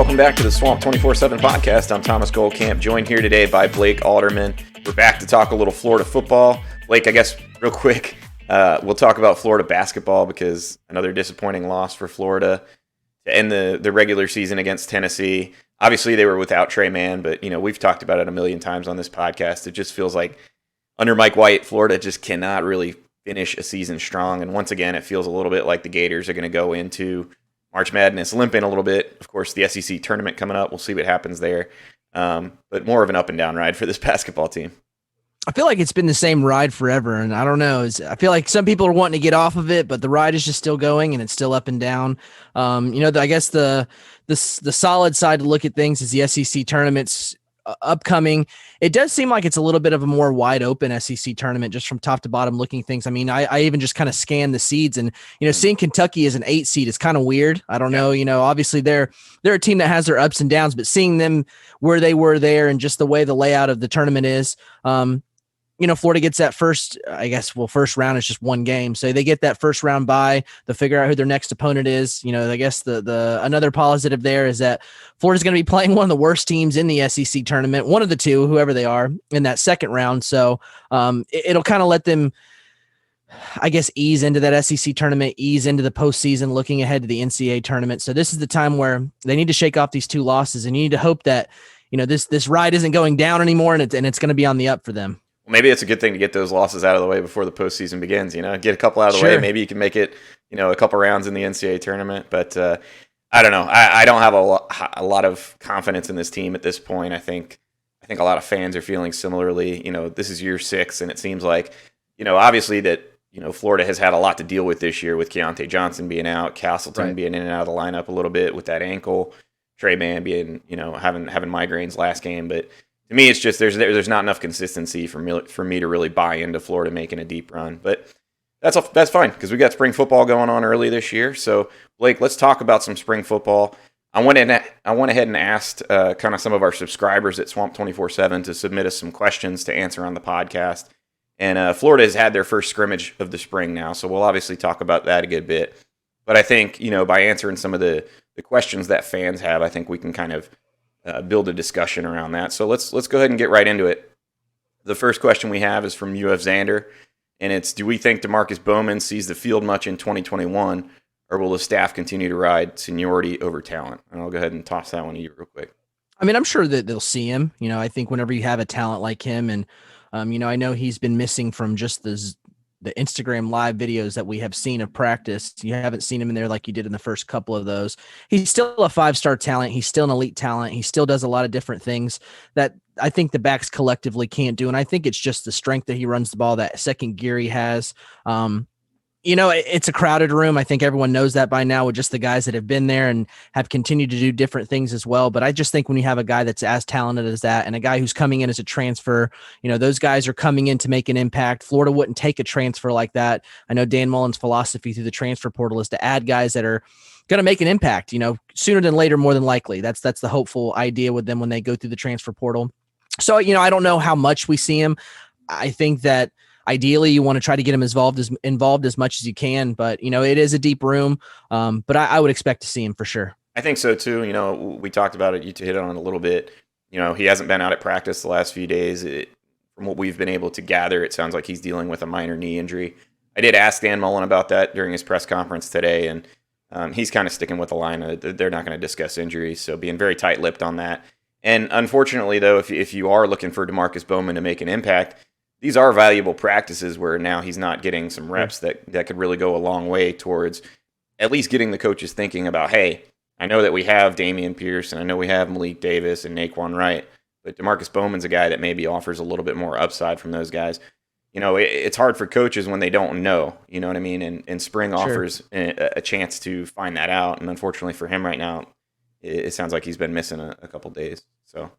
Welcome back to the Swamp 24/7 podcast. I'm Thomas Goldcamp, joined here today by Blake Alderman. We're back to talk a little Florida football. Blake, I guess real quick, we'll talk about Florida basketball because another disappointing loss for Florida to end the regular season against Tennessee. Obviously, they were without Trey Mann, but we've talked about it a million times on this podcast. It just feels like under Mike White, Florida just cannot really finish a season strong. And once again, it feels a little bit like the Gators are going to go into March Madness limping a little bit. Of course, the SEC tournament coming up. We'll see what happens there. But more of an up and down ride for this basketball team. I feel like it's been the same ride forever, and I don't know. I feel like some people are wanting to get off of it, but the ride is just still going, and it's still up and down. I guess the solid side to look at things is the SEC tournaments upcoming. It does seem like it's a little bit of a more wide open SEC tournament, just from top to bottom looking things. I mean, I even just kind of scanned the seeds, and seeing Kentucky as an 8 seed is kind of weird. I don't know. Obviously they're a team that has their ups and downs, but seeing them where they were there and just the way the layout of the tournament is, Florida gets that first round is just one game. So they get that first round bye. They'll figure out who their next opponent is. I guess the another positive there is that Florida's going to be playing one of the worst teams in the SEC tournament, one of the two, whoever they are, in that second round. So it'll kind of let them, I guess, ease into that SEC tournament, ease into the postseason, looking ahead to the NCAA tournament. So this is the time where they need to shake off these two losses, and you need to hope that, this ride isn't going down anymore, and it's going to be on the up for them. Well, maybe it's a good thing to get those losses out of the way before the postseason begins. Get a couple out of the way. Maybe you can make it, a couple rounds in the NCAA tournament. But I don't know. I don't have a lot of confidence in this team at this point. I think a lot of fans are feeling similarly. This is year 6, and it seems like, obviously that Florida has had a lot to deal with this year with Keontae Johnson being out, Castleton being in and out of the lineup a little bit with that ankle, Trey Mann being having migraines last game, but. To me, it's just there's not enough consistency for me to really buy into Florida making a deep run. But that's fine because we got spring football going on early this year. So, Blake, let's talk about some spring football. I went ahead and asked kind of some of our subscribers at Swamp 24/7 to submit us some questions to answer on the podcast. And Florida has had their first scrimmage of the spring now, so we'll obviously talk about that a good bit. But I think by answering some of the questions that fans have, I think we can kind of build a discussion around that. So let's go ahead and get right into it. The first question we have is from UF Xander, and it's, do we think DeMarcus Bowman sees the field much in 2021, or will the staff continue to ride seniority over talent? And I'll go ahead and toss that one to you real quick. I mean, I'm sure that they'll see him. I think whenever you have a talent like him, and I know he's been missing from just the Instagram live videos that we have seen of practice. You haven't seen him in there like you did in the first couple of those. He's still a 5-star talent. He's still an elite talent. He still does a lot of different things that I think the backs collectively can't do. And I think it's just the strength that he runs the ball, that second gear he has. It's a crowded room. I think everyone knows that by now with just the guys that have been there and have continued to do different things as well. But I just think when you have a guy that's as talented as that and a guy who's coming in as a transfer, those guys are coming in to make an impact. Florida wouldn't take a transfer like that. I know Dan Mullen's philosophy through the transfer portal is to add guys that are going to make an impact, sooner than later, more than likely. That's the hopeful idea with them when they go through the transfer portal. So, I don't know how much we see him. I think that ideally, you want to try to get him involved as much as you can, but it is a deep room. But I would expect to see him for sure. I think so too. We talked about it. You hit on it a little bit. He hasn't been out at practice the last few days. From what we've been able to gather, it sounds like he's dealing with a minor knee injury. I did ask Dan Mullen about that during his press conference today, and he's kind of sticking with the line. They're not going to discuss injuries, so being very tight-lipped on that. And unfortunately, though, if you are looking for DeMarcus Bowman to make an impact, these are valuable practices where now he's not getting some reps that could really go a long way towards at least getting the coaches thinking about, hey, I know that we have Dameon Pierce and I know we have Malik Davis and Naquan Wright, but DeMarcus Bowman's a guy that maybe offers a little bit more upside from those guys. It's hard for coaches when they don't know, you know what I mean? And spring offers a chance to find that out. And unfortunately for him right now, it sounds like he's been missing a couple days. So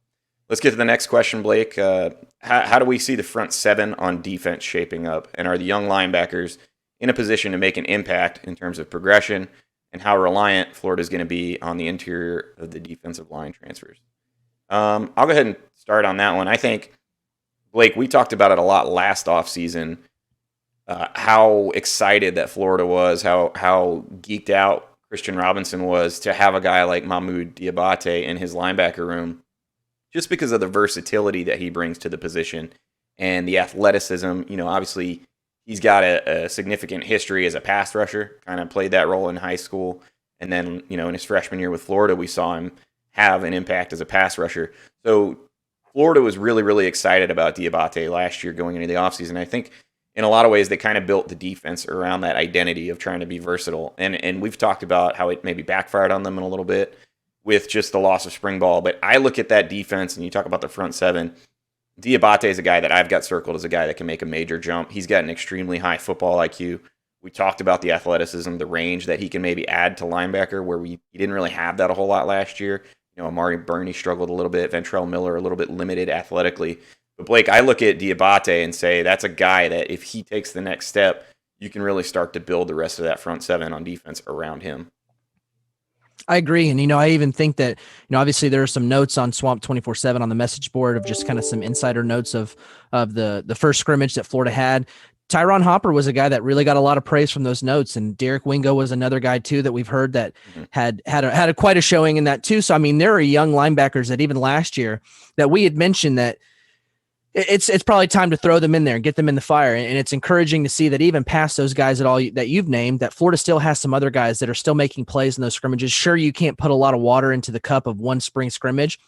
let's get to the next question, Blake. How do we see the front 7 on defense shaping up? And are the young linebackers in a position to make an impact in terms of progression? And how reliant Florida is going to be on the interior of the defensive line transfers? I'll go ahead and start on that one. I think, Blake, we talked about it a lot last offseason, how excited that Florida was, how geeked out Christian Robinson was to have a guy like Mahmoud Diabate in his linebacker room, just because of the versatility that he brings to the position and the athleticism. Obviously he's got a significant history as a pass rusher, kind of played that role in high school. And then, in his freshman year with Florida, we saw him have an impact as a pass rusher. So Florida was really, really excited about Diabate last year going into the offseason. I think in a lot of ways they kind of built the defense around that identity of trying to be versatile. And we've talked about how it maybe backfired on them in a little bit with just the loss of spring ball. But I look at that defense, and you talk about the front seven. Diabate is a guy that I've got circled as a guy that can make a major jump. He's got an extremely high football IQ. We talked about the athleticism, the range that he can maybe add to linebacker, where he didn't really have that a whole lot last year. Amari Burney struggled a little bit. Ventrell Miller a little bit limited athletically. But Blake, I look at Diabate and say that's a guy that if he takes the next step, you can really start to build the rest of that front seven on defense around him. I agree. And, I even think that, obviously there are some notes on Swamp 24/7 on the message board of just kind of some insider notes of the first scrimmage that Florida had. Tyron Hopper was a guy that really got a lot of praise from those notes, and Derek Wingo was another guy too that we've heard that had quite a showing in that too. So I mean, there are young linebackers that even last year that we had mentioned that it's probably time to throw them in there and get them in the fire. And it's encouraging to see that even past those guys that you've named, that Florida still has some other guys that are still making plays in those scrimmages. Sure, you can't put a lot of water into the cup of one spring scrimmage,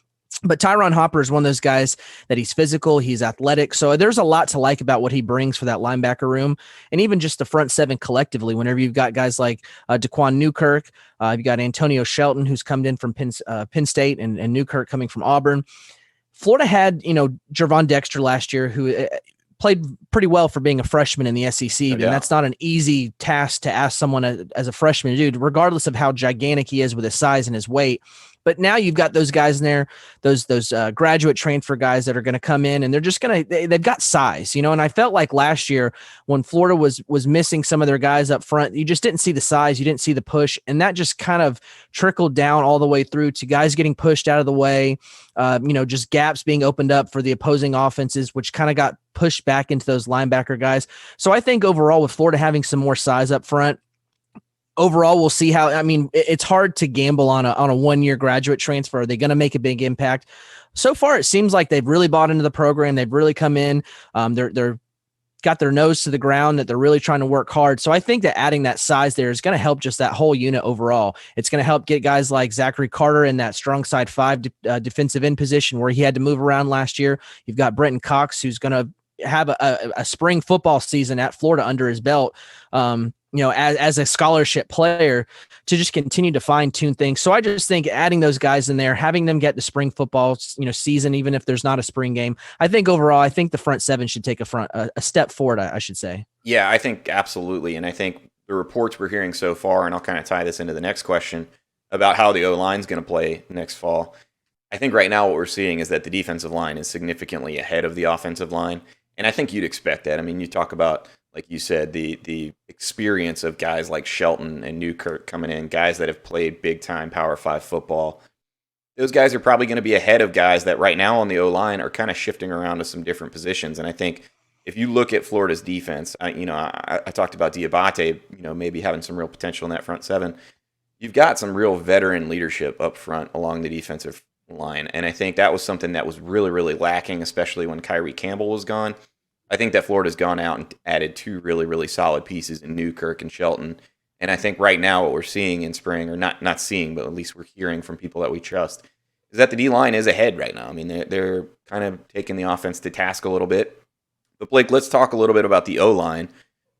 but Tyron Hopper is one of those guys that he's physical, he's athletic. So there's a lot to like about what he brings for that linebacker room. And even just the front seven collectively, whenever you've got guys like Daquan Newkirk, you've got Antonio Shelton, who's come in from Penn State, and Newkirk coming from Auburn. Florida had, Jervon Dexter last year, who played pretty well for being a freshman in the SEC, and that's not an easy task to ask someone as a freshman to do, regardless of how gigantic he is with his size and his weight. But now you've got those guys in there, those graduate transfer guys that are going to come in, and they're just they've got size, and I felt like last year when Florida was missing some of their guys up front, you just didn't see the size, you didn't see the push, and that just kind of trickled down all the way through to guys getting pushed out of the way, just gaps being opened up for the opposing offenses, which kind of got pushed back into those linebacker guys. So I think overall, with Florida having some more size up front, overall, we'll see how. I mean, it's hard to gamble on a 1-year graduate transfer. Are they going to make a big impact? So far, it seems like they've really bought into the program. They've really come in. They're got their nose to the ground, that they're really trying to work hard. So I think that adding that size there is going to help just that whole unit overall. It's going to help get guys like Zachary Carter in that strong side 5 defensive end position where he had to move around last year. You've got Brenton Cox, who's going to have a spring football season at Florida under his belt. As a scholarship player, to just continue to fine tune things. So I just think adding those guys in there, having them get the spring football, season, even if there's not a spring game, I think overall, I think the front seven should take a step forward, I should say. Yeah, I think absolutely. And I think the reports we're hearing so far, and I'll kind of tie this into the next question about how the O-line is going to play next fall. I think right now what we're seeing is that the defensive line is significantly ahead of the offensive line. And I think you'd expect that. I mean, you talk about, like you said, the experience of guys like Shelton and Newkirk coming in, guys that have played big-time Power 5 football. Those guys are probably going to be ahead of guys that right now on the O-line are kind of shifting around to some different positions. And I think if you look at Florida's defense, I talked about Diabate, maybe having some real potential in that front seven. You've got some real veteran leadership up front along the defensive line. And I think that was something that was really, really lacking, especially when Kyrie Campbell was gone. I think that Florida's gone out and added 2 really, really solid pieces in Newkirk and Shelton. And I think right now what we're seeing in spring, or not seeing, but at least we're hearing from people that we trust, is that the D-line is ahead right now. I mean, they're kind of taking the offense to task a little bit. But Blake, let's talk a little bit about the O-line,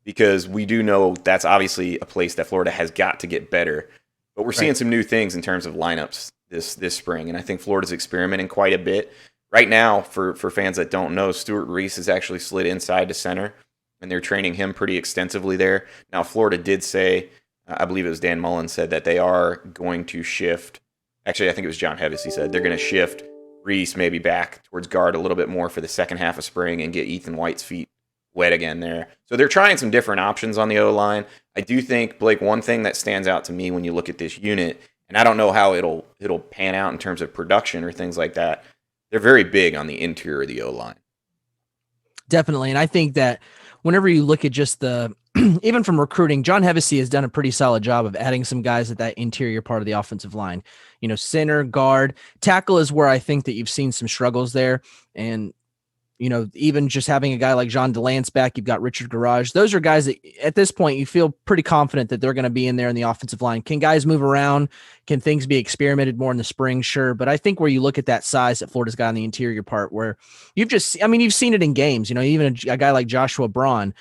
because we do know that's obviously a place that Florida has got to get better. But we're seeing some new things in terms of lineups this spring, and I think Florida's experimenting quite a bit. Right now, for fans that don't know, Stuart Reese has actually slid inside to center, and they're training him pretty extensively there. Now, Florida did say, I believe it was Dan Mullen said, that they are going to shift. Actually, I think it was John Hevesy said they're going to shift Reese maybe back towards guard a little bit more for the second half of spring and get Ethan White's feet wet again there. So they're trying some different options on the O-line. I do think, Blake, one thing that stands out to me when you look at this unit, and I don't know how it'll pan out in terms of production or things like that, they're very big on the interior of the O-line. Definitely. And I think that whenever you look at just the even from recruiting, John Hevesy has done a pretty solid job of adding some guys at that interior part of the offensive line. Center, guard, tackle is where I think that you've seen some struggles there. And even just having a guy like Jean Delance back, you've got Richard Garage. Those are guys that at this point you feel pretty confident that they're going to be in there in the offensive line. Can guys move around? Can things be experimented more in the spring? Sure. But I think where you look at that size that Florida's got on the interior part, where you've seen it in games, even a guy like Joshua Braun,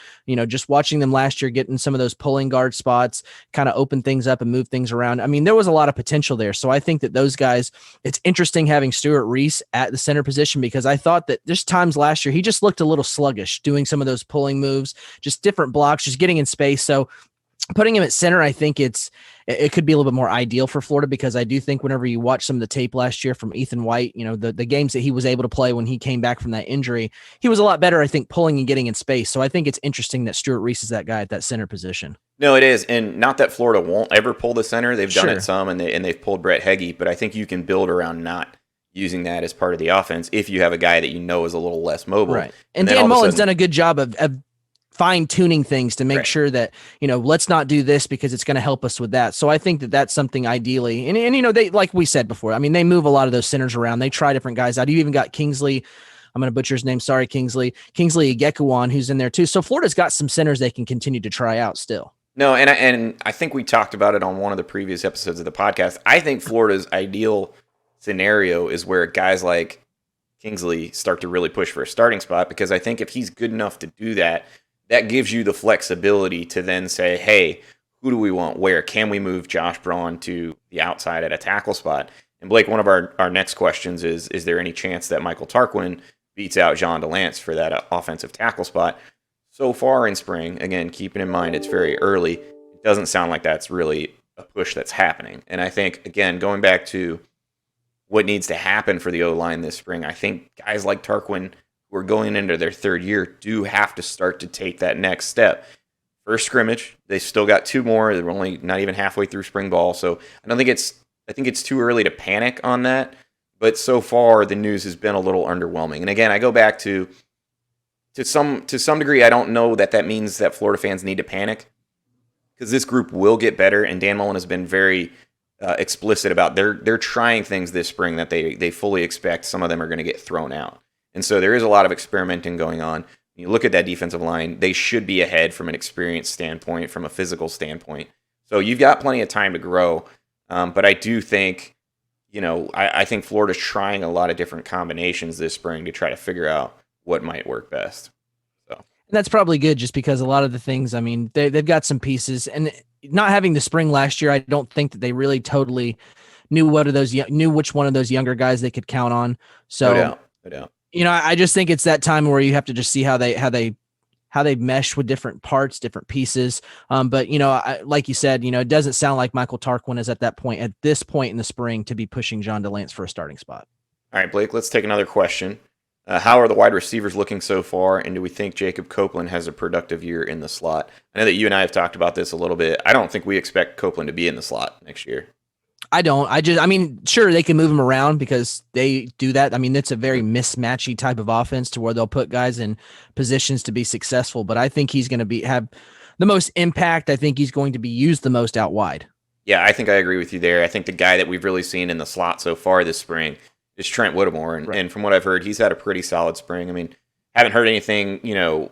just watching them last year, getting some of those pulling guard spots, kind of open things up and move things around. I mean, there was a lot of potential there. So I think that those guys, it's interesting having Stuart Reese at the center position, because I thought that there's times last year he just looked a little sluggish doing some of those pulling moves, just different blocks, just getting in space. So putting him at center, I think it could be a little bit more ideal for Florida, because I do think whenever you watch some of the tape last year from Ethan White, the games that he was able to play when he came back from that injury, he was a lot better, I think, pulling and getting in space. So I think it's interesting that Stuart Reese is that guy at that center position. No, it is. And not that Florida won't ever pull the center. They've done it some, and they've pulled Brett Heggie, but I think you can build around not using that as part of the offense if you have a guy that is a little less mobile. Right. And Dan Mullen's done a good job of fine-tuning things to make sure that, let's not do this because it's going to help us with that. So I think that that's something ideally. And they, like we said before, I mean, they move a lot of those centers around. They try different guys out. You even got Kingsley. I'm going to butcher his name. Sorry, Kingsley Igekuwan, who's in there too. So Florida's got some centers they can continue to try out still. No, and I think we talked about it on one of the previous episodes of the podcast. I think Florida's ideal scenario is where guys like Kingsley start to really push for a starting spot, because I think if he's good enough to do that, that gives you the flexibility to then say, hey, who do we want? Where can we move Josh Braun to the outside at a tackle spot? And Blake, one of our next questions is there any chance that Michael Tarquin beats out Jean Delance for that offensive tackle spot? So far in spring, again, keeping in mind it's very early, it doesn't sound like that's really a push that's happening. And I think, again, going back to what needs to happen for the O-line this spring, I think guys like Tarquin, who are going into their third year, do have to start to take that next step. First scrimmage, they still got two more. They're only not even halfway through spring ball, so I think it's too early to panic on that. But so far, the news has been a little underwhelming. And again, I go back to some degree, I don't know that means that Florida fans need to panic, because this group will get better, and Dan Mullen has been very explicit about they're trying things this spring that they fully expect some of them are going to get thrown out. And so there is a lot of experimenting going on. When you look at that defensive line, they should be ahead from an experience standpoint, from a physical standpoint. So you've got plenty of time to grow. But I do think, I think Florida's trying a lot of different combinations this spring to try to figure out what might work best. So and that's probably good, just because a lot of the things, I mean, they've got some pieces, and not having the spring last year, I don't think that they really totally knew which one of those younger guys they could count on. So, no doubt. I just think it's that time where you have to just see how they mesh with different parts, different pieces. But like you said, it doesn't sound like Michael Tarquin is at this point in the spring to be pushing Jean Delance for a starting spot. All right, Blake, let's take another question. How are the wide receivers looking so far, and do we think Jacob Copeland has a productive year in the slot? I know that you and I have talked about this a little bit. I don't think we expect Copeland to be in the slot next year. I don't. Sure, they can move him around because they do that. I mean, it's a very mismatchy type of offense to where they'll put guys in positions to be successful. But I think he's going to have the most impact. I think he's going to be used the most out wide. Yeah, I think I agree with you there. I think the guy that we've really seen in the slot so far this spring is Trent Whittimore. And from what I've heard, he's had a pretty solid spring. I mean, haven't heard anything,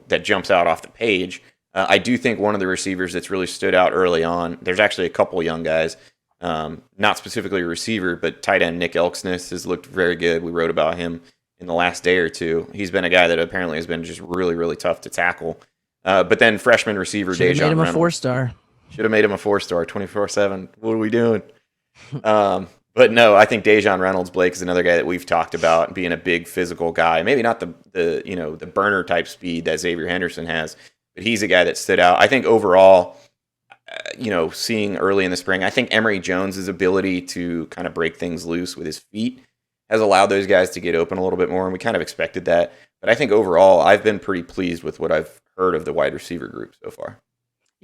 that jumps out off the page. I do think one of the receivers that's really stood out early on, there's actually a couple young guys, not specifically a receiver, but tight end Nick Elksness has looked very good. We wrote about him in the last day or two. He's been a guy that apparently has been just really, really tough to tackle. But then freshman receiver Dejean Reynolds. Should have made him a 4-star. Should have made him a 4-star, 24/7. What are we doing? But no, I think Dejean Reynolds, Blake, is another guy that we've talked about being a big physical guy. Maybe not the burner type speed that Xavier Henderson has, but he's a guy that stood out. I think overall, seeing early in the spring, I think Emory Jones's ability to kind of break things loose with his feet has allowed those guys to get open a little bit more, and we kind of expected that. But I think overall, I've been pretty pleased with what I've heard of the wide receiver group so far.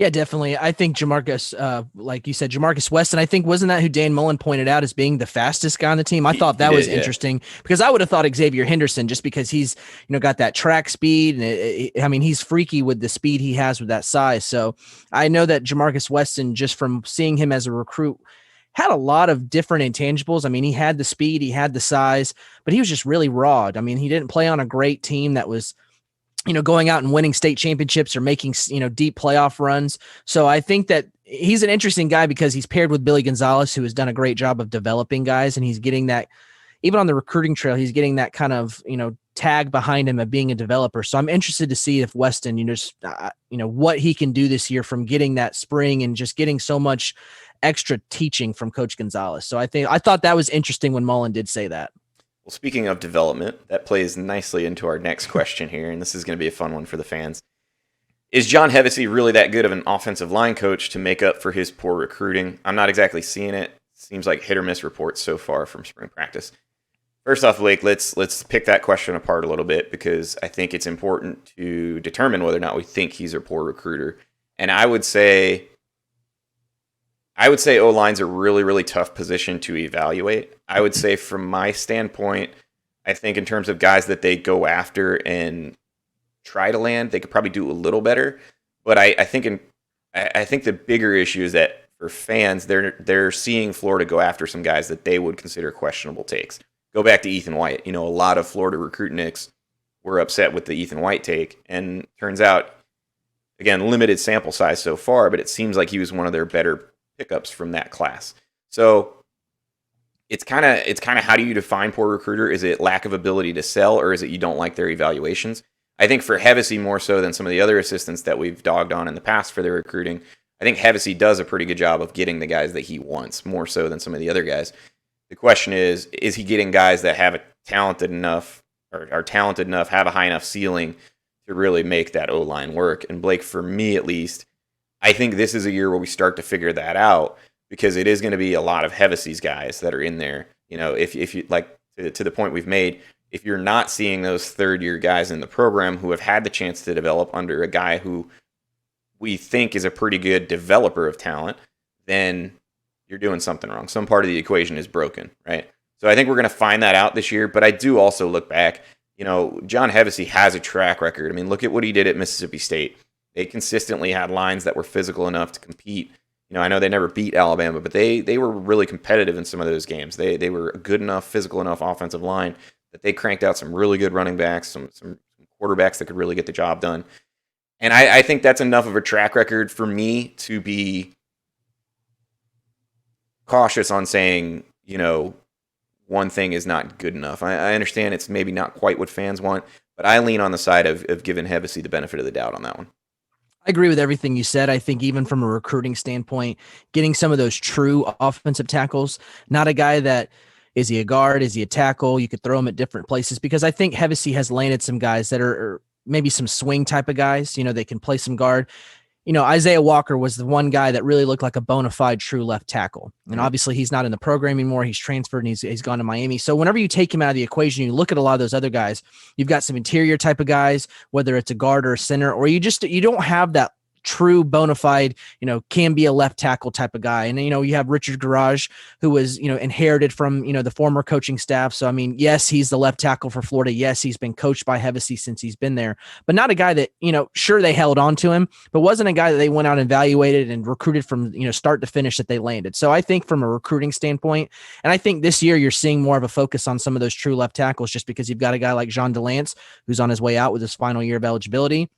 Yeah, definitely. I think Jamarcus, like you said, Jamarcus Weston, I think wasn't that who Dan Mullen pointed out as being the fastest guy on the team? I thought He that was did, yeah. interesting because I would have thought Xavier Henderson just because he's, got that track speed. And I mean, he's freaky with the speed he has with that size. So I know that Jamarcus Weston, just from seeing him as a recruit, had a lot of different intangibles. I mean, he had the speed, he had the size, but he was just really raw. I mean, he didn't play on a great team that was going out and winning state championships or making, deep playoff runs. So I think that he's an interesting guy because he's paired with Billy Gonzalez, who has done a great job of developing guys. And he's getting that, even on the recruiting trail, he's getting that kind of, tag behind him of being a developer. So I'm interested to see if Weston, what he can do this year from getting that spring and just getting so much extra teaching from Coach Gonzalez. So I thought that was interesting when Mullen did say that. Well, speaking of development, that plays nicely into our next question here, and this is going to be a fun one for the fans. Is John Hevesy really that good of an offensive line coach to make up for his poor recruiting? I'm not exactly seeing it. Seems like hit or miss reports so far from spring practice. First off, Blake, let's pick that question apart a little bit because I think it's important to determine whether or not we think he's a poor recruiter. And I would say O-line's a really, really tough position to evaluate. I would say from my standpoint, I think in terms of guys that they go after and try to land, they could probably do a little better. But I think the bigger issue is that for fans, they're seeing Florida go after some guys that they would consider questionable takes. Go back to Ethan White. A lot of Florida recruitniks were upset with the Ethan White take, and turns out, again, limited sample size so far, but it seems like he was one of their better pickups from that class. So it's kind of how do you define poor recruiter? Is it lack of ability to sell, or is it you don't like their evaluations? I think for Hevesy more so than some of the other assistants that we've dogged on in the past for their recruiting, I think Hevesy does a pretty good job of getting the guys that he wants more so than some of the other guys. The question is he getting guys that have a talented enough, or are talented enough, have a high enough ceiling to really make that O-line work? And Blake, for me at least, I think this is a year where we start to figure that out because it is going to be a lot of Hevesy's guys that are in there. If you like to the point we've made, if you're not seeing those third-year guys in the program who have had the chance to develop under a guy who we think is a pretty good developer of talent, then you're doing something wrong. Some part of the equation is broken, right? So I think we're going to find that out this year, but I do also look back. John Hevesy has a track record. I mean, look at what he did at Mississippi State. They consistently had lines that were physical enough to compete. I know they never beat Alabama, but they were really competitive in some of those games. They were a good enough, physical enough offensive line that they cranked out some really good running backs, some quarterbacks that could really get the job done. And I think that's enough of a track record for me to be cautious on saying, one thing is not good enough. I understand it's maybe not quite what fans want, but I lean on the side of giving Hevesy the benefit of the doubt on that one. I agree with everything you said. I think even from a recruiting standpoint, getting some of those true offensive tackles, not a guy that is he a guard, is he a tackle? You could throw him at different places because I think Hevesy has landed some guys that are maybe some swing type of guys. They can play some guard. Isaiah Walker was the one guy that really looked like a bona fide true left tackle. And obviously he's not in the program anymore. He's transferred and he's gone to Miami. So whenever you take him out of the equation, you look at a lot of those other guys, you've got some interior type of guys, whether it's a guard or a center, or you don't have that true bona fide, can be a left tackle type of guy. And, you have Richard Garage, who was, inherited from, the former coaching staff. So, I mean, yes, he's the left tackle for Florida. Yes, he's been coached by Hevesy since he's been there, but not a guy that, sure, they held on to him, but wasn't a guy that they went out and evaluated and recruited from, start to finish that they landed. So I think from a recruiting standpoint, and I think this year you're seeing more of a focus on some of those true left tackles, just because you've got a guy like Jean Delance, who's on his way out with his final year of eligibility.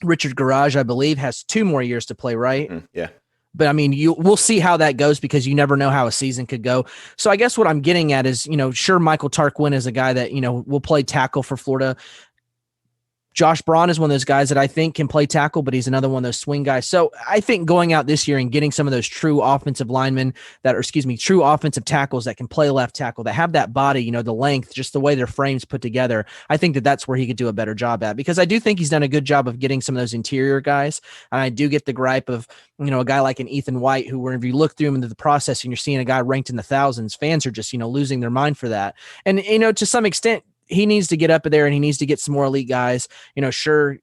Richard Garage, I believe, has 2 more years to play, right? Yeah. But I mean, we'll see how that goes because you never know how a season could go. So I guess what I'm getting at is, sure, Michael Tarquin is a guy that, will play tackle for Florida. Josh Braun is one of those guys that I think can play tackle, but he's another one of those swing guys. So I think going out this year and getting some of those true offensive linemen true offensive tackles that can play left tackle, that have that body, the length, just the way their frames put together. I think that's where he could do a better job at, because I do think he's done a good job of getting some of those interior guys. And I do get the gripe of, a guy like an Ethan White, who, whenever you look through him into the process and you're seeing a guy ranked in the thousands, fans are just, losing their mind for that. And, to some extent, he needs to get up there and he needs to get some more elite guys. Sure,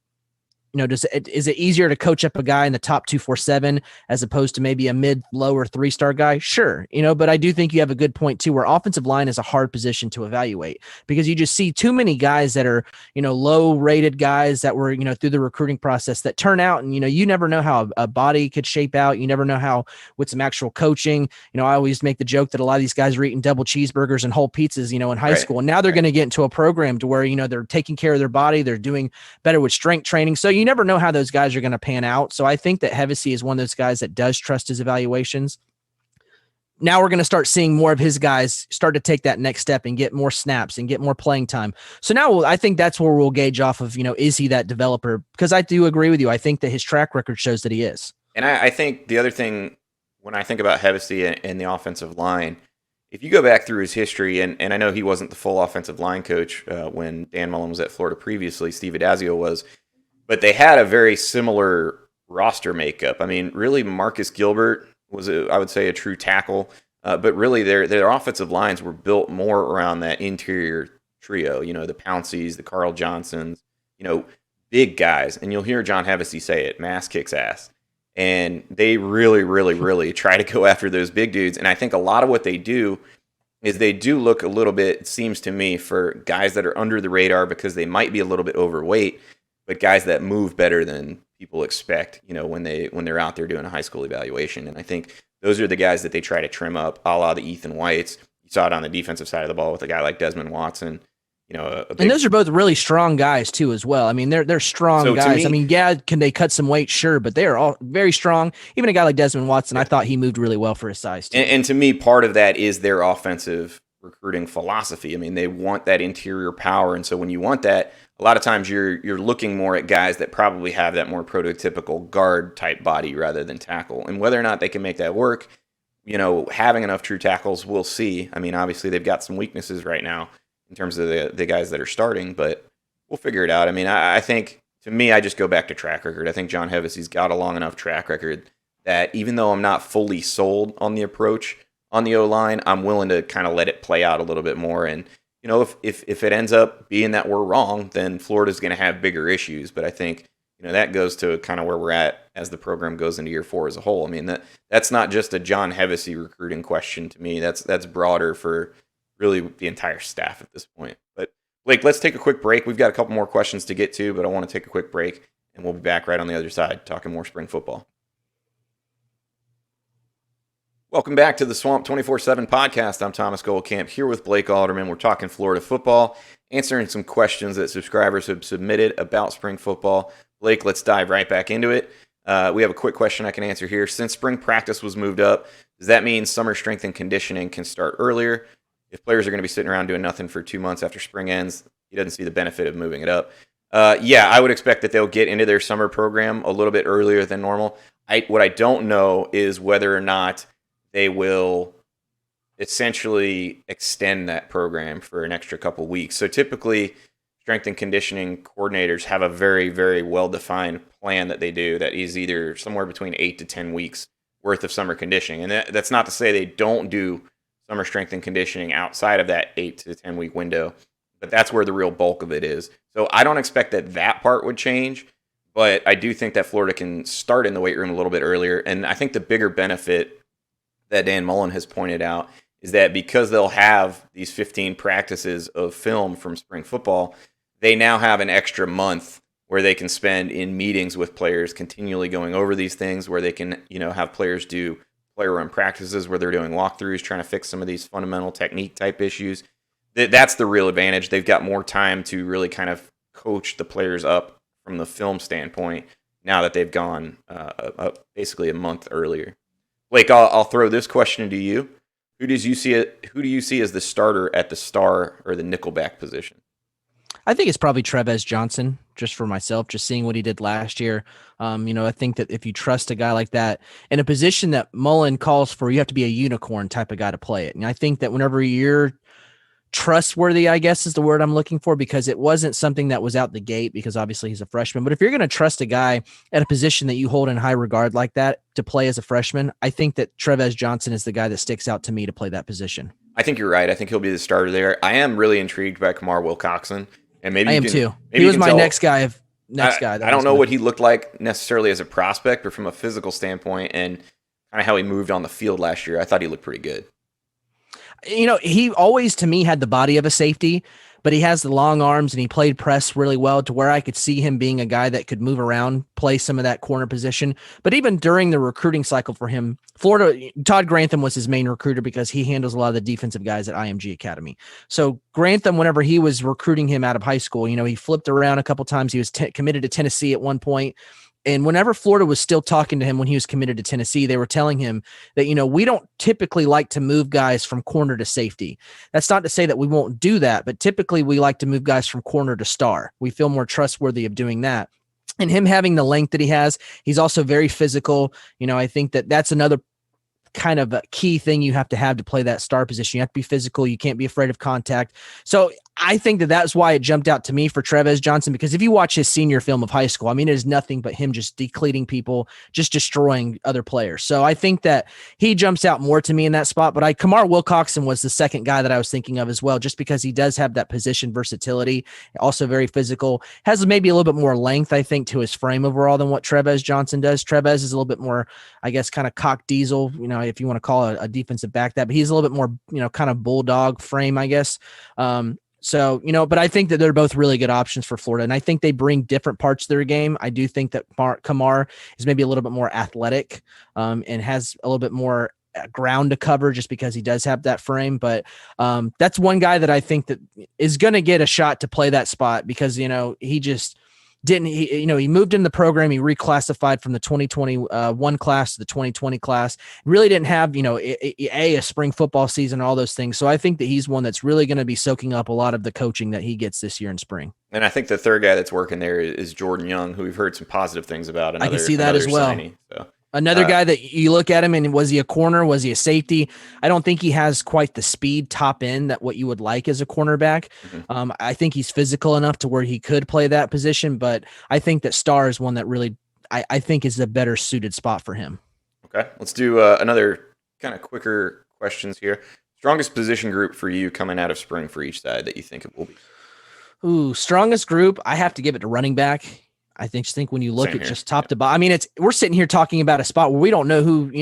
is it easier to coach up a guy in the top 247 as opposed to maybe a mid, lower 3-star guy? Sure. But I do think you have a good point too, where offensive line is a hard position to evaluate because you just see too many guys that are, low rated guys that were, through the recruiting process that turn out and, you never know how a body could shape out. You never know how with some actual coaching, I always make the joke that a lot of these guys are eating double cheeseburgers and whole pizzas, in high school. And now they're going to get into a program to where, they're taking care of their body. They're doing better with strength training. So you never know how those guys are going to pan out. So I think that Hevesy is one of those guys that does trust his evaluations. Now we're going to start seeing more of his guys start to take that next step and get more snaps and get more playing time. So now I think that's where we'll gauge off of, is he that developer? Because I do agree with you. I think that his track record shows that he is. And I think the other thing, when I think about Hevesy and the offensive line, if you go back through his history, and I know he wasn't the full offensive line coach when Dan Mullen was at Florida previously, Steve Addazio was, but they had a very similar roster makeup. I mean, really, Marcus Gilbert was, I would say, a true tackle, but really their offensive lines were built more around that interior trio, the Pounceys, the Carl Johnsons, big guys. And you'll hear John Hevesy say it, mass kicks ass. And they really, really, really try to go after those big dudes. And I think a lot of what they do is they do look a little bit, it seems to me, for guys that are under the radar because they might be a little bit overweight, but guys that move better than people expect, when they're out there doing a high school evaluation. And I think those are the guys that they try to trim up, a la the Ethan Whites. You saw it on the defensive side of the ball with a guy like Desmond Watson. And those are both really strong guys too, as well. I mean, they're strong guys. Can they cut some weight? Sure, but they are all very strong. Even a guy like Desmond Watson, I thought he moved really well for his size too. And to me, part of that is their offensive recruiting philosophy. I mean, they want that interior power, and so when you want that, a lot of times you're looking more at guys that probably have that more prototypical guard type body rather than tackle. And whether or not they can make that work, having enough true tackles, we'll see. I mean, obviously they've got some weaknesses right now in terms of the guys that are starting, but we'll figure it out. I mean, I think, to me, I just go back to track record. I think John Hevesy's got a long enough track record that even though I'm not fully sold on the approach on the O-line, I'm willing to kind of let it play out a little bit more. And, if it ends up being that we're wrong, then Florida's going to have bigger issues. But I think, that goes to kind of where we're at as the program goes into year 4 as a whole. I mean, that's not just a John Hevesy recruiting question to me. That's broader for really the entire staff at this point. But Blake, let's take a quick break. We've got a couple more questions to get to, but I want to take a quick break, and we'll be back right on the other side talking more spring football. Welcome back to the Swamp 24/7 podcast. I'm Thomas Goldkamp here with Blake Alderman. We're talking Florida football, answering some questions that subscribers have submitted about spring football. Blake, let's dive right back into it. We have a quick question I can answer here. Since spring practice was moved up, does that mean summer strength and conditioning can start earlier? If players are going to be sitting around doing nothing for 2 months after spring ends, he doesn't see the benefit of moving it up. Yeah, I would expect that they'll get into their summer program a little bit earlier than normal. What I don't know is whether or not they will essentially extend that program for an extra couple weeks. So typically, strength and conditioning coordinators have a very, very well-defined plan that they do that is either somewhere between 8 to 10 weeks worth of summer conditioning. And that's not to say they don't do summer strength and conditioning outside of that 8 to 10 week window, but that's where the real bulk of it is. So I don't expect that part would change, but I do think that Florida can start in the weight room a little bit earlier. And I think the bigger benefit that Dan Mullen has pointed out is that because they'll have these 15 practices of film from spring football, they now have an extra month where they can spend in meetings with players, continually going over these things, where they can, have players do player run practices where they're doing walkthroughs, trying to fix some of these fundamental technique type issues. That's the real advantage. They've got more time to really kind of coach the players up from the film standpoint now that they've gone basically a month earlier. Blake, I'll throw this question to you. Who do you see as the starter at the star or the nickelback position? I think it's probably Trevez Johnson, just for myself, just seeing what he did last year. I think that if you trust a guy like that in a position that Mullen calls for, you have to be a unicorn type of guy to play it. And I think that whenever you're trustworthy, I guess is the word I'm looking for, because it wasn't something that was out the gate, because obviously he's a freshman. But if you're going to trust a guy at a position that you hold in high regard like that to play as a freshman, I think that Trevez Johnson is the guy that sticks out to me to play that position. I think you're right. I think he'll be the starter there. I am really intrigued by Kamar Wilcoxon. And maybe I am too. He was my next guy next guy. I don't know what he looked like necessarily as a prospect, but from a physical standpoint and kind of how he moved on the field last year, I thought he looked pretty good. He always, to me, had the body of a safety, but he has the long arms and he played press really well to where I could see him being a guy that could move around, play some of that corner position. But even during the recruiting cycle for him, Florida, Todd Grantham was his main recruiter because he handles a lot of the defensive guys at IMG Academy. So Grantham, whenever he was recruiting him out of high school, he flipped around a couple times. He was committed to Tennessee at one point. And whenever Florida was still talking to him when he was committed to Tennessee, they were telling him that, we don't typically like to move guys from corner to safety. That's not to say that we won't do that, but typically we like to move guys from corner to star. We feel more trustworthy of doing that. And him having the length that he has, he's also very physical. I think that that's another kind of a key thing you have to play that star position. You have to be physical. You can't be afraid of contact. So I think that that's why it jumped out to me for Trevez Johnson, because if you watch his senior film of high school, it is nothing but him just decleating people, just destroying other players. So I think that he jumps out more to me in that spot. But Kamar Wilcoxon was the second guy that I was thinking of as well, just because he does have that position versatility, also very physical, has maybe a little bit more length, I think, to his frame overall than what Trevez Johnson does. Trevez is a little bit more, I guess, kind of cock diesel, if you want to call it a defensive back that, but he's a little bit more, kind of bulldog frame, I guess. But I think that they're both really good options for Florida. And I think they bring different parts of their game. I do think that Kamar is maybe a little bit more athletic, and has a little bit more ground to cover just because he does have that frame. But that's one guy that I think that is going to get a shot to play that spot because, he just he moved in the program. He reclassified from the 2021 class to the 2020 class. Really didn't have, a spring football season, all those things. So I think that he's one that's really going to be soaking up a lot of the coaching that he gets this year in spring. And I think the third guy that's working there is Jordan Young, who we've heard some positive things about. I can see that as well. Signing, so. Another guy that you look at him and was he a corner? Was he a safety? I don't think he has quite the speed top end that what you would like as a cornerback. Mm-hmm. I think he's physical enough to where he could play that position, but I think that Starr is one that really I think is a better suited spot for him. Okay, let's do another kind of quicker questions here. Strongest position group for you coming out of spring for each side that you think it will be? Ooh, strongest group. I have to give it to running back. I think when you look at just top to bottom, we're sitting here talking about a spot where we don't know who,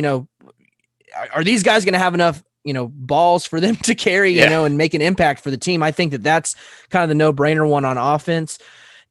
are these guys going to have enough, balls for them to carry, and make an impact for the team. I think that that's kind of the no-brainer one on offense.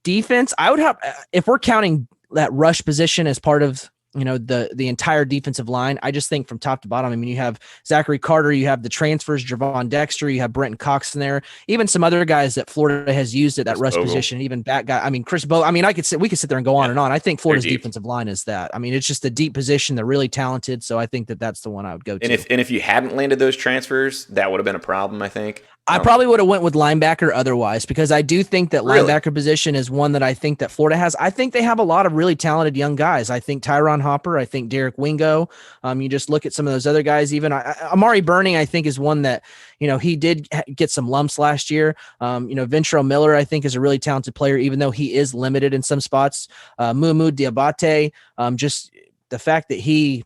Defense, I would have, if we're counting that rush position as part of, the entire defensive line, I just think from top to bottom, you have Zachary Carter, you have the transfers, Javon Dexter, you have Brenton Cox in there, even some other guys that Florida has used at that rush position, even back guy. Chris Bogle. We could sit there and go on and on. I think Florida's defensive line is that. It's just a deep position. They're really talented. So I think that that's the one I would go to. And if you hadn't landed those transfers, that would have been a problem, I think. I probably would have went with linebacker otherwise, because I do think that linebacker position is one that I think that Florida has. I think they have a lot of really talented young guys. I think Tyron Hopper, I think Derek Wingo. You just look at some of those other guys. Even Amari Burning, I think, is one that, he did get some lumps last year. Ventrell Miller, I think, is a really talented player, even though he is limited in some spots. Mumu Diabate, just the fact that he,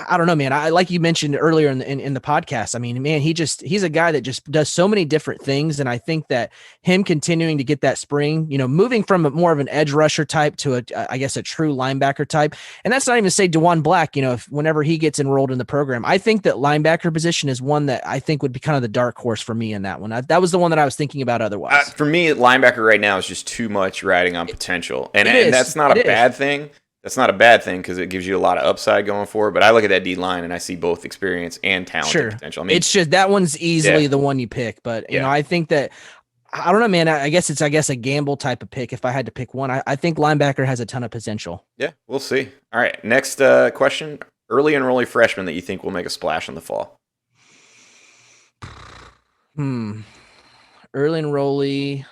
I don't know, man. I like you mentioned earlier in the podcast. He's a guy that just does so many different things, and I think that him continuing to get that spring, moving from more of an edge rusher type to a true linebacker type, and that's not even to say DeJuan Black. Whenever he gets enrolled in the program, I think that linebacker position is one that I think would be kind of the dark horse for me in that one. That was the one that I was thinking about. Otherwise, for me, linebacker right now is just too much riding on potential, and that's not a bad thing. That's not a bad thing because it gives you a lot of upside going forward. But I look at that D line and I see both experience and talent and potential. It's just that one's easily the one you pick. But I think that I don't know, man. I guess it's a gamble type of pick. If I had to pick one, I think linebacker has a ton of potential. Yeah, we'll see. All right, next question: early enrollee freshman that you think will make a splash in the fall. Early enrollee.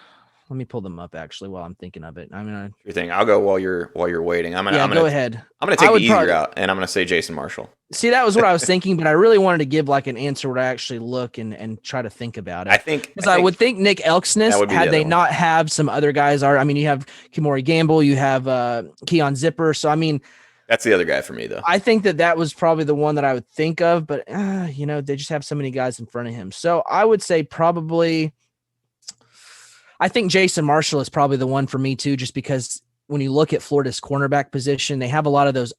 Let me pull them up actually while I'm thinking of it. Sure thing. I'll go while you're waiting. I'm gonna go ahead. I'm gonna take the easy route, and I'm gonna say Jason Marshall. See, that was what I was thinking, but I really wanted to give like an answer where I actually look and try to think about it. I would think Nick Elksness, had they not have some other guys. You have Kimori Gamble, you have Keon Zipper. So that's the other guy for me, though. I think that was probably the one that I would think of, but they just have so many guys in front of him. So I would say probably. I think Jason Marshall is probably the one for me too, just because when you look at Florida's cornerback position, they have a lot of those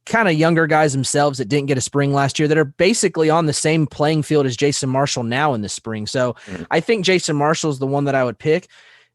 kind of younger guys themselves that didn't get a spring last year that are basically on the same playing field as Jason Marshall now in the spring. So I think Jason Marshall is the one that I would pick.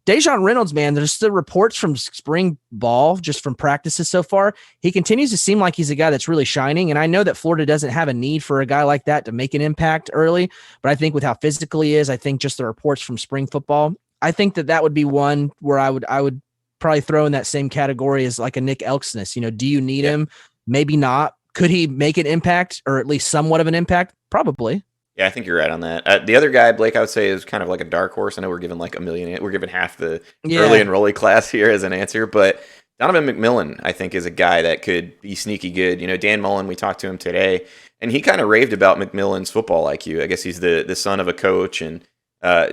Dejean Reynolds, man, there's the reports from spring ball, just from practices so far. He continues to seem like he's a guy that's really shining. And I know that Florida doesn't have a need for a guy like that to make an impact early, but I think with how physical he is, I think just the reports from spring football, I think that would be one where I would probably throw in that same category as like a Nick Elksness. Do you need him? Maybe not. Could he make an impact, or at least somewhat of an impact? Probably. Yeah, I think you're right on that. The other guy, Blake, I would say is kind of like a dark horse. I know we're giving like $1 million. We're giving half the early enrollee class here as an answer, but Donovan McMillan, I think, is a guy that could be sneaky good. Dan Mullen, we talked to him today, and he kind of raved about McMillan's football IQ. I guess he's the son of a coach and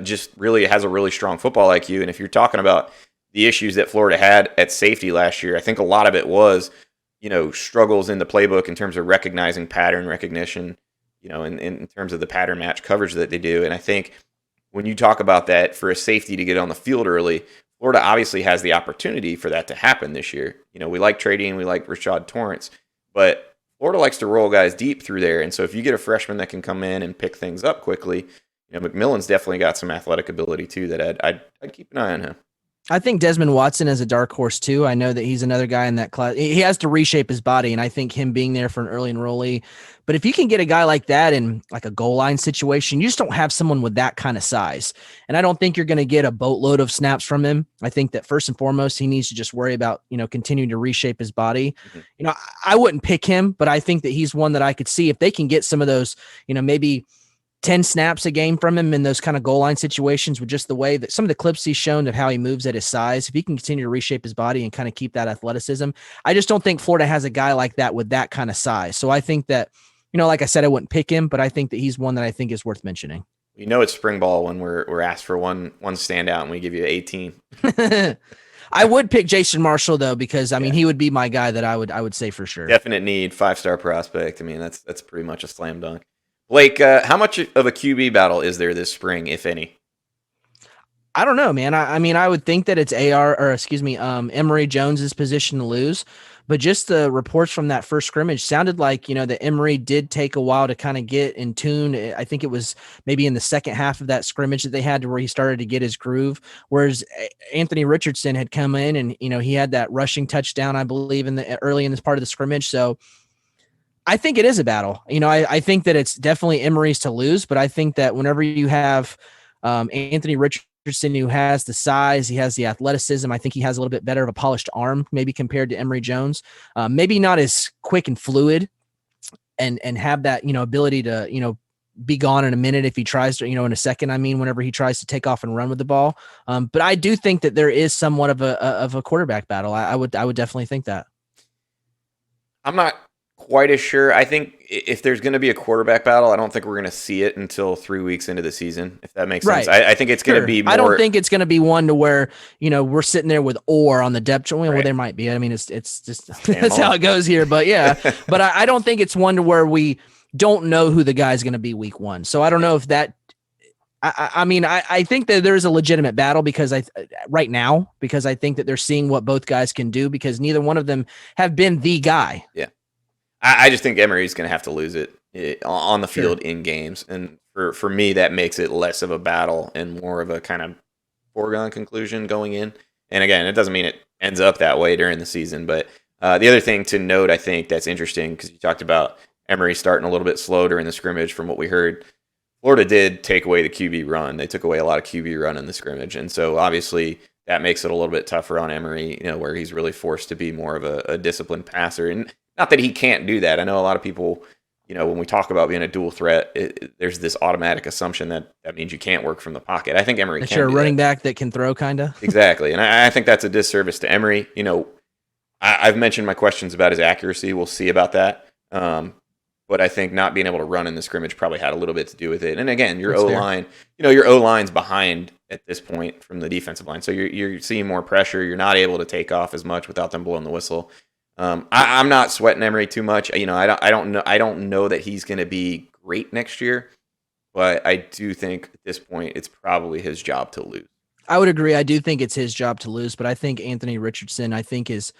just really has a really strong football IQ. And if you're talking about the issues that Florida had at safety last year, I think a lot of it was, struggles in the playbook in terms of recognizing pattern recognition, in terms of the pattern match coverage that they do. And I think when you talk about that, for a safety to get on the field early, Florida obviously has the opportunity for that to happen this year. We like Trading, we like Rashad Torrance, but Florida likes to roll guys deep through there. And so if you get a freshman that can come in and pick things up quickly, McMillan's definitely got some athletic ability too that I'd keep an eye on him. I think Desmond Watson is a dark horse too. I know that he's another guy in that class. He has to reshape his body, and I think him being there for an early enrollee. But if you can get a guy like that in like a goal line situation, you just don't have someone with that kind of size. And I don't think you're going to get a boatload of snaps from him. I think that first and foremost, he needs to just worry about, continuing to reshape his body. Mm-hmm. I wouldn't pick him, but I think that he's one that I could see if they can get some of those, maybe 10 snaps a game from him in those kind of goal line situations with just the way that some of the clips he's shown of how he moves at his size, if he can continue to reshape his body and kind of keep that athleticism. I just don't think Florida has a guy like that with that kind of size. So I think that, like I said, I wouldn't pick him, but I think that he's one that I think is worth mentioning. It's spring ball when we're asked for one standout and we give you 18. I would pick Jason Marshall though, because he would be my guy that I would say for sure. Definite need, 5-star prospect. That's pretty much a slam dunk. Blake, how much of a QB battle is there this spring, if any? I don't know, man. I would think that it's Emory Jones's position to lose, but just the reports from that first scrimmage sounded like, that Emory did take a while to kind of get in tune. I think it was maybe in the second half of that scrimmage that they had to where he started to get his groove. Whereas Anthony Richardson had come in and, he had that rushing touchdown, I believe, early in this part of the scrimmage. So I think it is a battle. I think that it's definitely Emory's to lose, but I think that whenever you have Anthony Richardson, who has the size, he has the athleticism, I think he has a little bit better of a polished arm, maybe compared to Emory Jones. Maybe not as quick and fluid and have that, ability to, be gone in a minute if he tries to, in a second, whenever he tries to take off and run with the ball. But I do think that there is somewhat of a quarterback battle. I would definitely think that. I'm not quite as sure. I think if there's going to be a quarterback battle, I don't think we're going to see it until 3 weeks into the season, if that makes sense. I think it's going to be more... I don't think it's going to be one to where, we're sitting there with Orr on the depth chart. Well, there might be. It's just that's how it goes here. But yeah, but I don't think it's one to where we don't know who the guy's going to be week one. So I don't know if that... I think that there's a legitimate battle because I think that they're seeing what both guys can do because neither one of them have been the guy. Yeah. I just think Emory's going to have to lose it on the field in games. And for me, that makes it less of a battle and more of a kind of foregone conclusion going in. And again, it doesn't mean it ends up that way during the season. But the other thing to note, I think that's interesting because you talked about Emory starting a little bit slow during the scrimmage from what we heard. Florida did take away the QB run. They took away a lot of QB run in the scrimmage. And so obviously that makes it a little bit tougher on Emory, where he's really forced to be more of a disciplined passer. And not that he can't do that. I know a lot of people, when we talk about being a dual threat, there's this automatic assumption that means you can't work from the pocket. I think Emory can. You're a running back that can throw, kind of. Exactly. And I think that's a disservice to Emory. I've mentioned my questions about his accuracy. We'll see about that. But I think not being able to run in the scrimmage probably had a little bit to do with it. And again, your O-line, your O-line's behind at this point from the defensive line. So you're seeing more pressure. You're not able to take off as much without them blowing the whistle. I'm not sweating Emory too much. I don't know that he's going to be great next year, but I do think at this point it's probably his job to lose. I would agree. I do think it's his job to lose, but I think Anthony Richardson, I think is,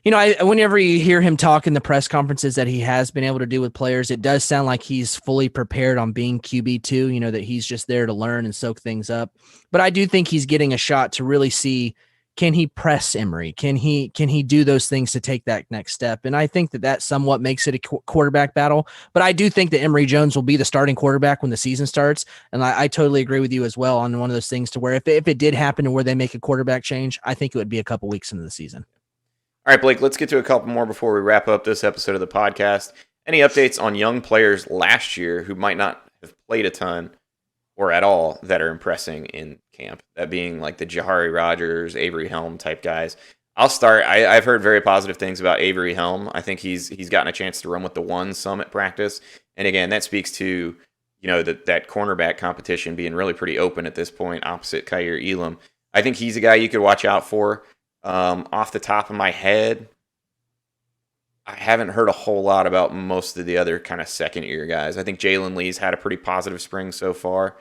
whenever you hear him talk in the press conferences that he has been able to do with players, it does sound like he's fully prepared on being QB2, that he's just there to learn and soak things up. But I do think he's getting a shot to really see, can he press Emory? Can he do those things to take that next step? And I think that somewhat makes it a quarterback battle. But I do think that Emory Jones will be the starting quarterback when the season starts. And I totally agree with you as well on one of those things to where if it did happen to where they make a quarterback change, I think it would be a couple weeks into the season. All right, Blake, let's get to a couple more before we wrap up this episode of the podcast. Any updates on young players last year who might not have played a ton or at all that are impressing in camp? That being like the Jahari Rogers, Avery Helm type guys. I'll start. I've heard very positive things about Avery Helm. I think he's gotten a chance to run with the one some at practice. And again, that speaks to, that cornerback competition being really pretty open at this point opposite Kaiir Elam. I think he's a guy you could watch out for. Off the top of my head, I haven't heard a whole lot about most of the other kind of second-year guys. I think Jalen Lee's had a pretty positive spring so far,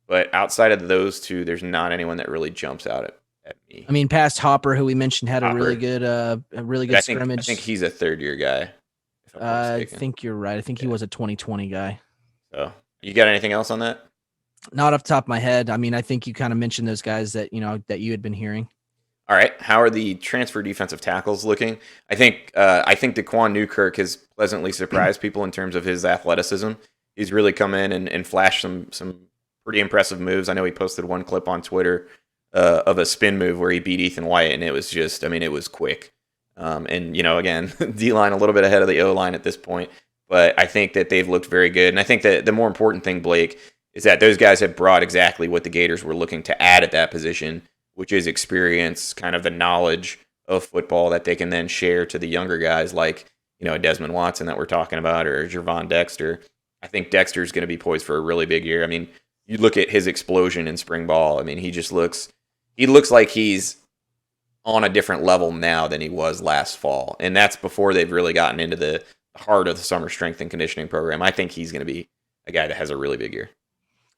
but outside of those two, there's not anyone that really jumps out at me. I mean, past Hopper, who we mentioned, had a really good scrimmage. I think he's a third-year guy. I think you're right. I think he was a 2020 guy. So, you got anything else on that? Not off the top of my head. I mean, I think you kind of mentioned those guys that that you had been hearing. All right. How are the transfer defensive tackles looking? I think Daquan Newkirk has pleasantly surprised people in terms of his athleticism. He's really come in and flashed some pretty impressive moves. I know he posted one clip on Twitter of a spin move where he beat Ethan White, and it was just, it was quick. And, again, D-line a little bit ahead of the O-line at this point. But I think that they've looked very good. And I think that the more important thing, Blake, is that those guys have brought exactly what the Gators were looking to add at that position, which is experience, kind of the knowledge of football that they can then share to the younger guys like, Desmond Watson that we're talking about, or Gervon Dexter. I think Dexter's going to be poised for a really big year. I mean, you look at his explosion in spring ball. I mean, he looks like he's on a different level now than he was last fall. And that's before they've really gotten into the heart of the summer strength and conditioning program. I think he's going to be a guy that has a really big year.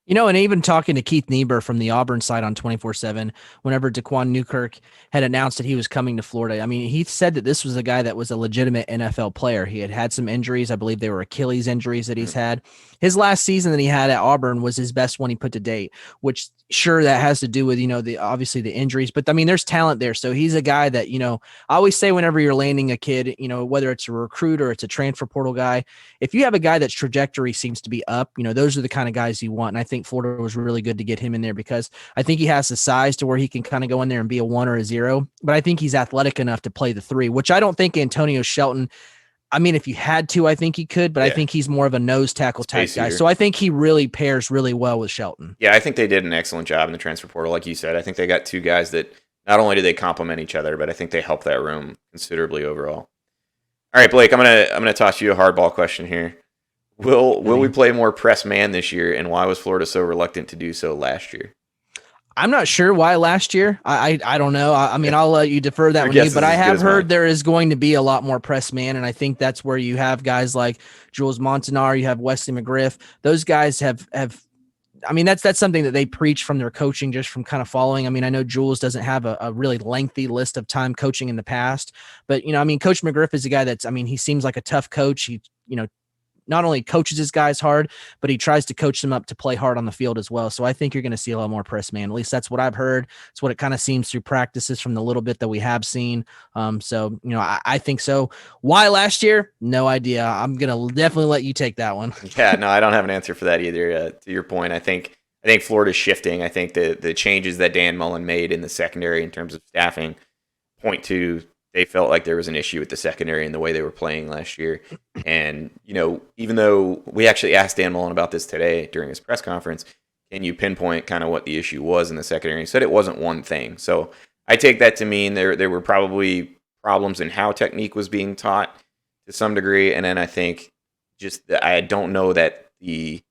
And even talking to Keith Niebuhr from the Auburn side on 24/7, whenever Daquan Newkirk had announced that he was coming to Florida, I mean, he said that this was a guy that was a legitimate NFL player. He had some injuries. I believe they were Achilles injuries that he's had. His last season that he had at Auburn was his best one he put to date, which sure that has to do with, obviously the injuries, but I mean, there's talent there. So he's a guy that, I always say whenever you're landing a kid, whether it's a recruit or it's a transfer portal guy, if you have a guy that's trajectory seems to be up, those are the kind of guys you want. And I think Florida was really good to get him in there because I think he has the size to where he can kind of go in there and be a 1 or a 0, but I think he's athletic enough to play the 3, which I don't think Antonio Shelton, I mean, if you had to, I think he could, but I think he's more of a nose tackle type guy. So I think he really pairs really well with Shelton. Yeah, I think they did an excellent job in the transfer portal. Like you said, I think they got two guys that not only do they complement each other, but I think they help that room considerably overall. All right, Blake, I'm gonna toss you a hardball question here. Will we play more press man this year, and why was Florida so reluctant to do so last year? I'm not sure why last year. I don't know. I mean, I'll let you defer that one, but I have heard there is going to be a lot more press man, and I think that's where you have guys like Jules Montanar, you have Wesley McGriff. Those guys have. I mean, that's something that they preach from their coaching, just from kind of following. I mean, I know Jules doesn't have a really lengthy list of time coaching in the past, but I mean, Coach McGriff is a guy that's. I mean, he seems like a tough coach. He not only coaches his guys hard, but he tries to coach them up to play hard on the field as well. So I think you're going to see a lot more press man. At least that's what I've heard. It's what it kind of seems through practices from the little bit that we have seen. So, I think so. Why last year? No idea. I'm going to definitely let you take that one. Yeah, no, I don't have an answer for that either. To your point, I think Florida's shifting. I think the changes that Dan Mullen made in the secondary in terms of staffing point to they felt like there was an issue with the secondary and the way they were playing last year. And, even though we actually asked Dan Mullen about this today during his press conference, can you pinpoint kind of what the issue was in the secondary? He said it wasn't one thing. So I take that to mean there were probably problems in how technique was being taught to some degree. And then I think I don't know that the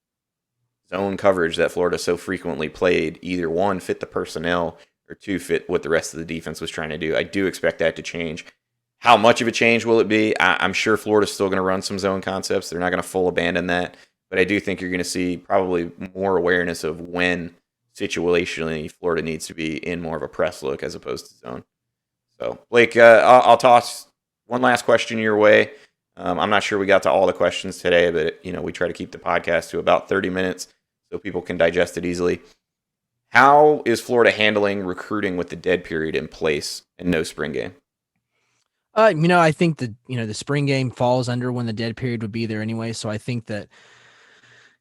zone coverage that Florida so frequently played either one fit the personnel or two fit what the rest of the defense was trying to do. I do expect that to change. How much of a change will it be? I'm sure Florida's still going to run some zone concepts. They're not going to full abandon that. But I do think you're going to see probably more awareness of when situationally Florida needs to be in more of a press look as opposed to zone. So, Blake, I'll toss one last question your way. I'm not sure we got to all the questions today, but we try to keep the podcast to about 30 minutes so people can digest it easily. How is Florida handling recruiting with the dead period in place and no spring game? I think that, the spring game falls under when the dead period would be there anyway. So I think that,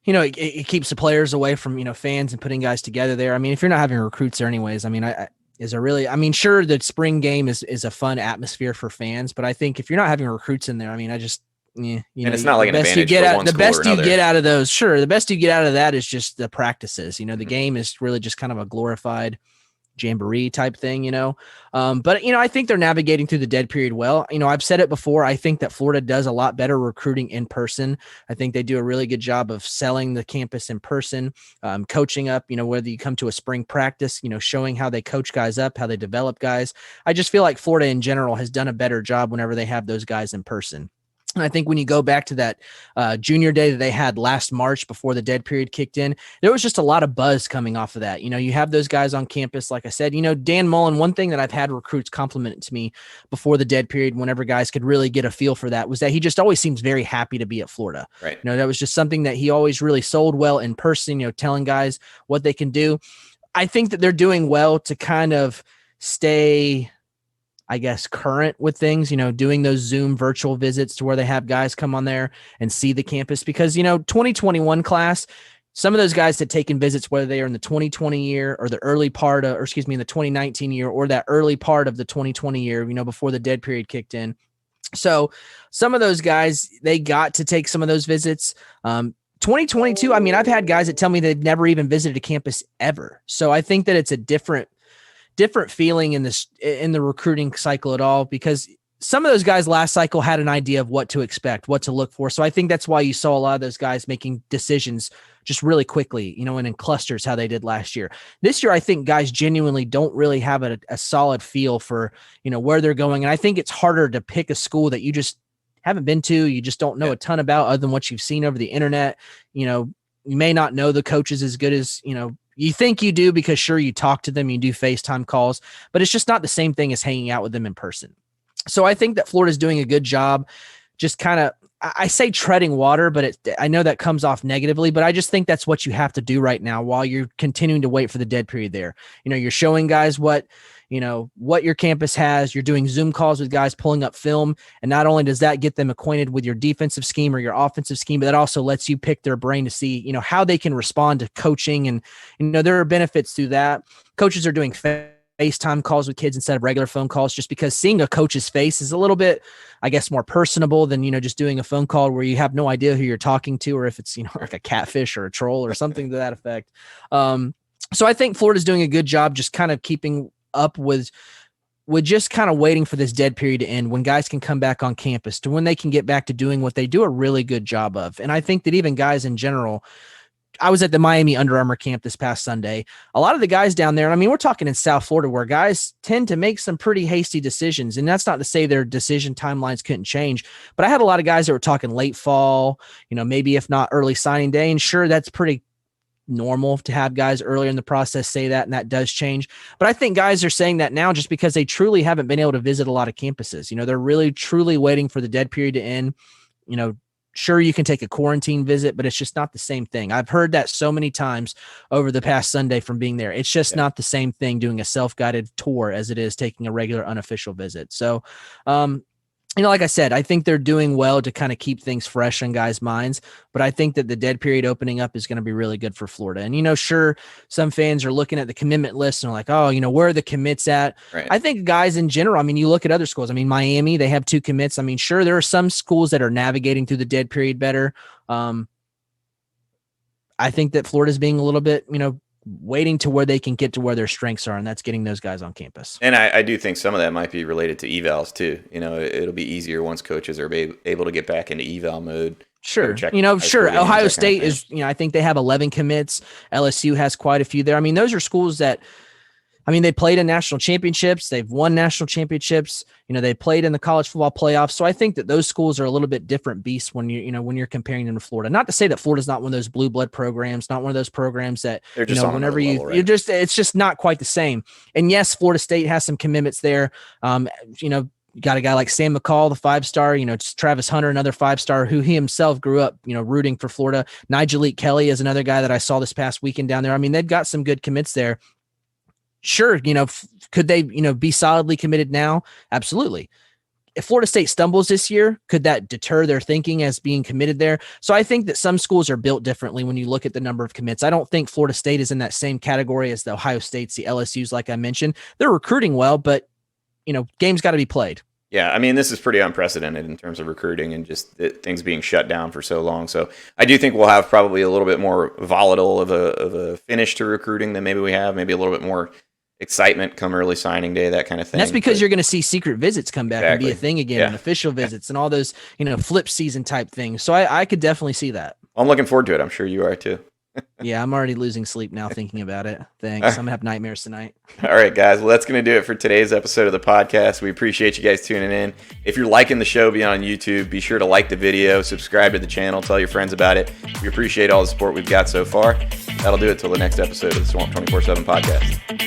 it keeps the players away from, fans and putting guys together there. I mean, if you're not having recruits there anyways, I mean, sure, the spring game is a fun atmosphere for fans, but I think if you're not having recruits in there, I mean, and it's not like an advantage for one school or another. The best you get out of those, sure, the best you get out of that is just the practices. The game is really just kind of a glorified jamboree type thing, but I think they're navigating through the dead period well. I've said it before. I think that Florida does a lot better recruiting in person. I think they do a really good job of selling the campus in person, coaching up, whether you come to a spring practice, showing how they coach guys up, how they develop guys. I just feel like Florida in general has done a better job whenever they have those guys in person. And I think when you go back to that junior day that they had last March before the dead period kicked in, there was just a lot of buzz coming off of that. You have those guys on campus. Like I said, Dan Mullen, one thing that I've had recruits compliment to me before the dead period, whenever guys could really get a feel for that, was that he just always seems very happy to be at Florida. Right. That was just something that he always really sold well in person, telling guys what they can do. I think that they're doing well to kind of stay, I guess, current with things, doing those Zoom virtual visits to where they have guys come on there and see the campus because, 2021 class, some of those guys had taken visits, whether they are in the 2020 year or the early part of, in the 2019 year or that early part of the 2020 year, before the dead period kicked in. So some of those guys, they got to take some of those visits. 2022, I mean, I've had guys that tell me they've never even visited a campus ever. So I think that it's a different feeling in the recruiting cycle at all, because some of those guys last cycle had an idea of what to expect, what to look for. So I think that's why you saw a lot of those guys making decisions just really quickly, and in clusters, how they did last year. This year, I think guys genuinely don't really have a solid feel for, where they're going. And I think it's harder to pick a school that you just haven't been to, you just don't know a ton about other than what you've seen over the internet. You may not know the coaches as good as, you think you do because sure, you talk to them, you do FaceTime calls, but it's just not the same thing as hanging out with them in person. So I think that Florida's doing a good job, just kind of, I say treading water, but I know that comes off negatively, but I just think that's what you have to do right now while you're continuing to wait for the dead period there. You're showing guys what your campus has. You're doing Zoom calls with guys pulling up film. And not only does that get them acquainted with your defensive scheme or your offensive scheme, but that also lets you pick their brain to see, how they can respond to coaching. And, there are benefits to that. Coaches are doing FaceTime calls with kids instead of regular phone calls, just because seeing a coach's face is a little bit, I guess, more personable than, just doing a phone call where you have no idea who you're talking to, or if it's, like a catfish or a troll or something to that effect. So I think Florida's doing a good job just kind of keeping up with just kind of waiting for this dead period to end, when guys can come back on campus, to when they can get back to doing what they do a really good job of. And I think that even guys in general, I was at the Miami Under Armour camp this past Sunday. A lot of the guys down there, I mean, we're talking in South Florida, where guys tend to make some pretty hasty decisions. And that's not to say their decision timelines couldn't change, but I had a lot of guys that were talking late fall, maybe if not early signing day. And sure, that's pretty normal to have guys earlier in the process say that, and that does change. But I think guys are saying that now just because they truly haven't been able to visit a lot of campuses. They're really truly waiting for the dead period to end. Sure, you can take a quarantine visit, but it's just not the same thing. I've heard that so many times over the past Sunday from being there. It's just not the same thing doing a self-guided tour as it is taking a regular unofficial visit. So, like I said, I think they're doing well to kind of keep things fresh in guys' minds, but I think that the dead period opening up is going to be really good for Florida. And, sure, some fans are looking at the commitment list and are like, oh, where are the commits at? Right. I think guys in general, I mean, you look at other schools. I mean, Miami, they have 2 commits. I mean, sure, there are some schools that are navigating through the dead period better. I think that Florida's being a little bit, waiting to where they can get to where their strengths are, and that's getting those guys on campus. And I do think some of that might be related to evals too. It'll be easier once coaches are able to get back into eval mode. Sure. Sure. Ohio State is, I think they have 11 commits. LSU has quite a few there. I mean, those are schools that I mean, they played in national championships. They've won national championships. They played in the college football playoffs. So I think that those schools are a little bit different beasts when when you're comparing them to Florida. Not to say that Florida's not one of those blue blood programs, not one of those programs that, they're just whenever it's just not quite the same. And yes, Florida State has some commitments there. You got a guy like Sam McCall, the 5-star, Travis Hunter, another 5-star who he himself grew up, rooting for Florida. Nigel Kelly is another guy that I saw this past weekend down there. I mean, they've got some good commits there. Sure, could they, be solidly committed now? Absolutely. If Florida State stumbles this year, could that deter their thinking as being committed there? So I think that some schools are built differently when you look at the number of commits. I don't think Florida State is in that same category as the Ohio States, the LSUs, like I mentioned. They're recruiting well, but, games got to be played. Yeah, I mean, this is pretty unprecedented in terms of recruiting and just things being shut down for so long. So I do think we'll have probably a little bit more volatile of a finish to recruiting than maybe we have, maybe a little bit more excitement come early signing day, that kind of thing. And that's because you're going to see secret visits come back and be a thing again, and official visits and all those, flip season type things. So I could definitely see that. I'm looking forward to it. I'm sure you are too. Yeah, I'm already losing sleep now thinking about it. Thanks. I'm going to have nightmares tonight. All right, guys. Well, that's going to do it for today's episode of the podcast. We appreciate you guys tuning in. If you're liking the show beyond YouTube, be sure to like the video, subscribe to the channel, tell your friends about it. We appreciate all the support we've got so far. That'll do it till the next episode of the Swamp 24/7 podcast.